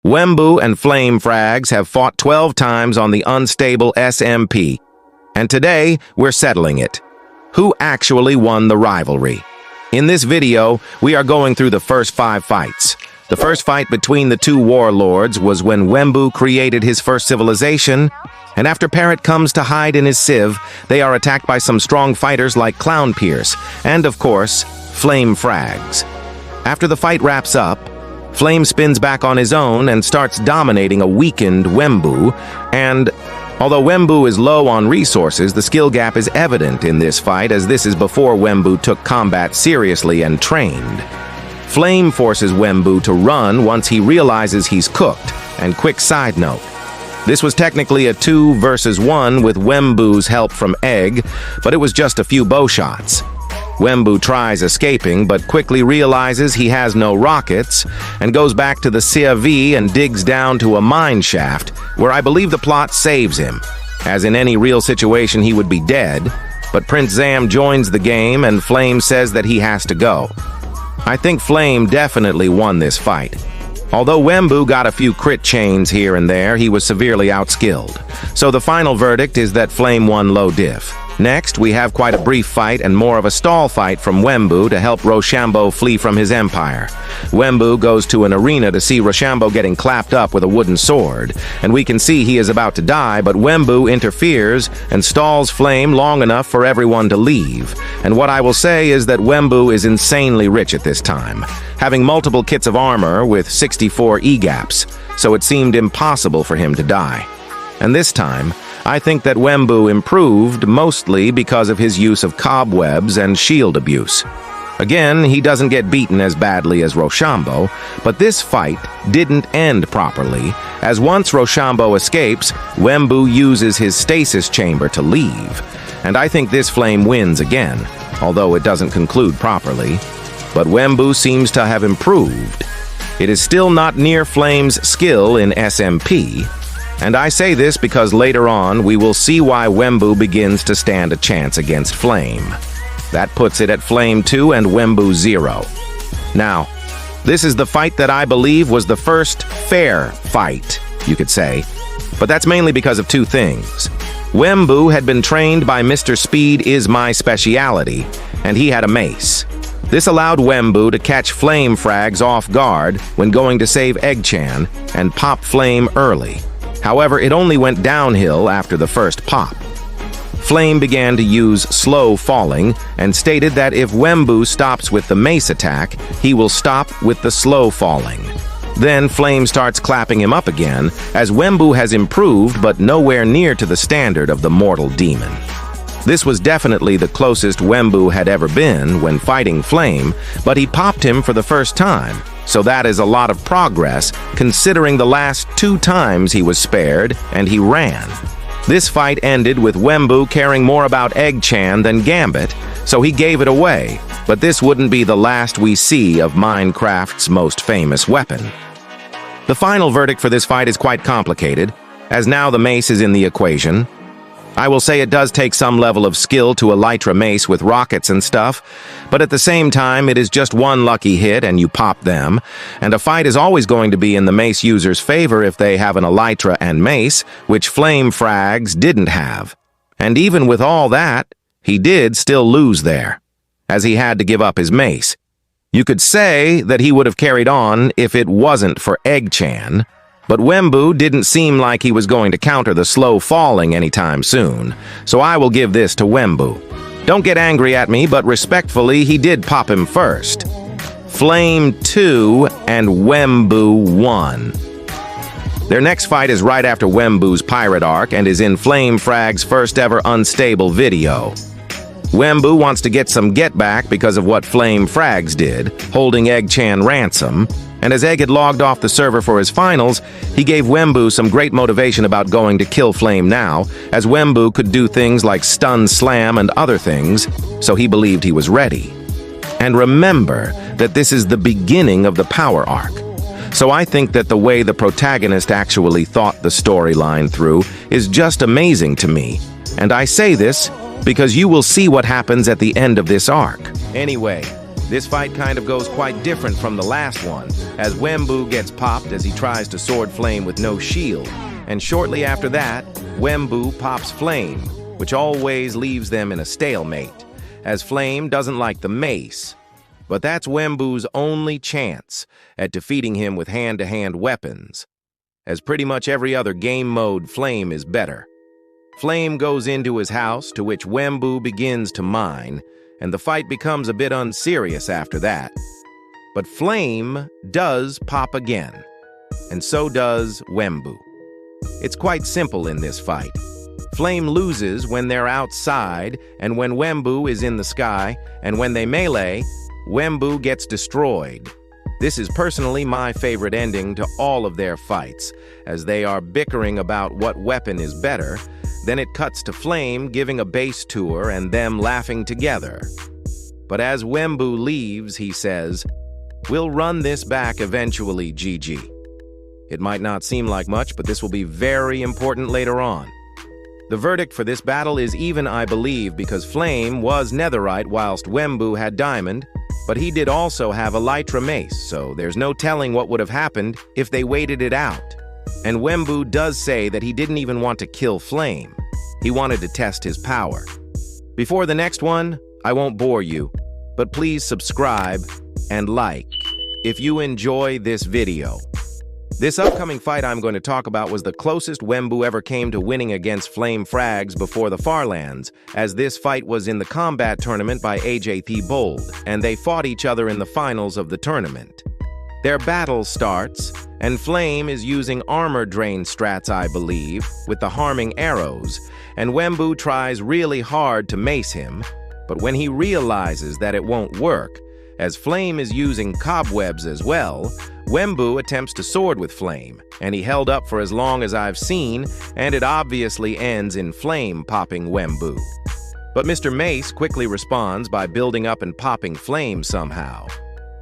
Wemmbu and FlameFrags have fought 12 times on the Unstable SMP, and today we're settling it. Who actually won the rivalry? In this video, we are going through the first 5 fights. The first fight between the two warlords was when Wemmbu created his first civilization, and after Parrot comes to hide in his civ, they are attacked by some strong fighters like Clown Pierce, and of course, FlameFrags. After the fight wraps up, Flame spins back on his own and starts dominating a weakened Wemmbu, and although Wemmbu is low on resources, the skill gap is evident in this fight, as this is before Wemmbu took combat seriously and trained. Flame forces Wemmbu to run once he realizes he's cooked, and quick side note, this was technically a 2 versus 1 with Wembu's help from Egg, but it was just a few bow shots. Wemmbu tries escaping, but quickly realizes he has no rockets, and goes back to the CIV and digs down to a mine shaft, where I believe the plot saves him. As in any real situation, he would be dead, but Prince Zam joins the game and Flame says that he has to go. I think Flame definitely won this fight. Although Wemmbu got a few crit chains here and there, he was severely outskilled. So the final verdict is that Flame won low diff. Next, we have quite a brief fight and more of a stall fight from Wemmbu to help Rochambeau flee from his empire. Wemmbu goes to an arena to see Rochambeau getting clapped up with a wooden sword, and we can see he is about to die, but Wemmbu interferes and stalls Flame long enough for everyone to leave. And what I will say is that Wemmbu is insanely rich at this time, having multiple kits of armor with 64 E-gaps, so it seemed impossible for him to die. And this time, I think that Wemmbu improved mostly because of his use of cobwebs and shield abuse. Again, he doesn't get beaten as badly as Rochambeau, but this fight didn't end properly, as once Rochambeau escapes, Wemmbu uses his stasis chamber to leave. And I think this Flame wins again, although it doesn't conclude properly. But Wemmbu seems to have improved. It is still not near Flame's skill in SMP, and I say this because later on we will see why Wemmbu begins to stand a chance against Flame. That puts it at Flame 2 and Wemmbu 0. Now, this is the fight that I believe was the first fair fight, you could say, but that's mainly because of 2 things. Wemmbu had been trained by Mr. Speed is my speciality, and he had a mace. This allowed Wemmbu to catch FlameFrags off guard when going to save Egg-chan and pop Flame early. However, it only went downhill after the first pop. Flame began to use slow falling and stated that if Wemmbu stops with the mace attack, he will stop with the slow falling. Then Flame starts clapping him up again, as Wemmbu has improved but nowhere near to the standard of the mortal demon. This was definitely the closest Wemmbu had ever been when fighting Flame, but he popped him for the first time. So that is a lot of progress, considering the last 2 times he was spared, and he ran. This fight ended with Wemmbu caring more about Egg-chan than Gambit, so he gave it away, but this wouldn't be the last we see of Minecraft's most famous weapon. The final verdict for this fight is quite complicated, as now the mace is in the equation. I will say it does take some level of skill to elytra mace with rockets and stuff, but at the same time it is just one lucky hit and you pop them, and a fight is always going to be in the mace user's favor if they have an elytra and mace, which FlameFrags didn't have. And even with all that, he did still lose there, as he had to give up his mace. You could say that he would have carried on if it wasn't for Egg-chan, but Wemmbu didn't seem like he was going to counter the slow falling anytime soon, so I will give this to Wemmbu. Don't get angry at me, but respectfully, he did pop him first. Flame 2 and Wemmbu 1. Their next fight is right after Wembu's pirate arc and is in FlameFrag's first ever unstable video. Wemmbu wants to get some get back because of what FlameFrags did, holding Egg-chan ransom, and as Egg had logged off the server for his finals, he gave Wemmbu some great motivation about going to kill Flame now, as Wemmbu could do things like stun slam and other things, so he believed he was ready. And remember that this is the beginning of the power arc. So I think that the way the protagonist actually thought the storyline through is just amazing to me, and I say this because you will see what happens at the end of this arc. Anyway, This fight kind of goes quite different from the last one, as Wemmbu gets popped as he tries to sword Flame with no shield, and shortly after that, Wemmbu pops Flame, which always leaves them in a stalemate, as Flame doesn't like the mace. But that's Wembu's only chance at defeating him with hand-to-hand weapons, as pretty much every other game mode, Flame is better. Flame goes into his house, to which Wembu begins to mine, and the fight becomes a bit unserious after that. But Flame does pop again, and so does Wembu. It's quite simple in this fight. Flame loses when they're outside and when Wembu is in the sky, and when they melee, Wembu gets destroyed. This is personally my favorite ending to all of their fights, as they are bickering about what weapon is better. Then it cuts to Flame giving a base tour and them laughing together. But as Wembu leaves, he says, "We'll run this back eventually, GG." It might not seem like much, but this will be very important later on. The verdict for this battle is even, I believe, because Flame was netherite whilst Wembu had diamond, but he did also have a elytra mace, so there's no telling what would have happened if they waited it out. And Wembu does say that he didn't even want to kill Flame. He wanted to test his power. Before the next one, I won't bore you, but please subscribe and like if you enjoy this video. This upcoming fight I'm going to talk about was the closest Wembu ever came to winning against FlameFrags before the Farlands, as this fight was in the combat tournament by AJT Bold, and they fought each other in the finals of the tournament. Their battle starts, and Flame is using armor drain strats, I believe, with the harming arrows, and Wembu tries really hard to mace him, but when he realizes that it won't work, as Flame is using cobwebs as well, Wembu attempts to sword with Flame, and he held up for as long as I've seen, and it obviously ends in Flame popping Wembu. But Mr. Mace quickly responds by building up and popping Flame somehow.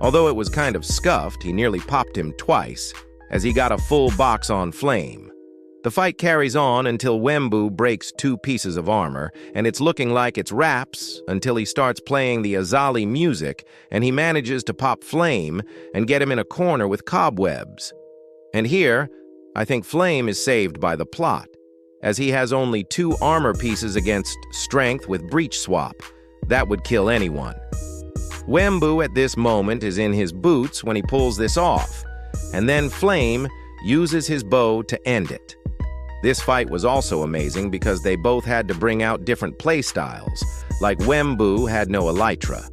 Although it was kind of scuffed, he nearly popped him twice, as he got a full box on Flame. The fight carries on until Wembu breaks 2 pieces of armor, and it's looking like it's wraps until he starts playing the Azali music, and he manages to pop Flame and get him in a corner with cobwebs. And here, I think Flame is saved by the plot, as he has only 2 armor pieces against strength with breach swap. That would kill anyone. Wembu at this moment is in his boots when he pulls this off, and then Flame uses his bow to end it. This fight was also amazing because they both had to bring out different playstyles, like Wembu had no elytra.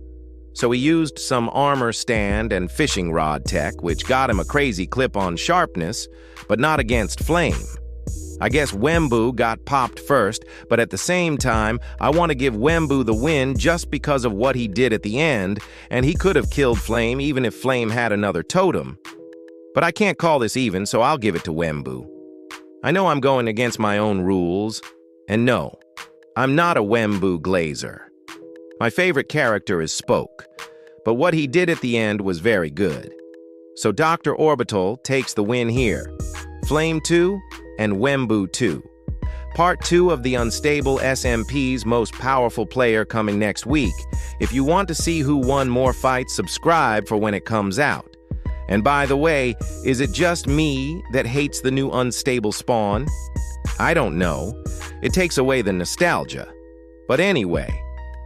So he used some armor stand and fishing rod tech, which got him a crazy clip on sharpness, but not against Flame. I guess Wembu got popped first, but at the same time, I want to give Wembu the win just because of what he did at the end, and he could have killed Flame even if Flame had another totem. But I can't call this even, so I'll give it to Wembu. I know I'm going against my own rules, and no, I'm not a Wembu glazer. My favorite character is Spoke, but what he did at the end was very good. So Dr. Orbital takes the win here. Flame 2 and Wembu 2. Part 2 of the Unstable SMP's most powerful player coming next week. If you want to see who won more fights, subscribe for when it comes out. And by the way, is it just me that hates the new unstable spawn? I don't know. It takes away the nostalgia. But anyway,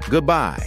goodbye.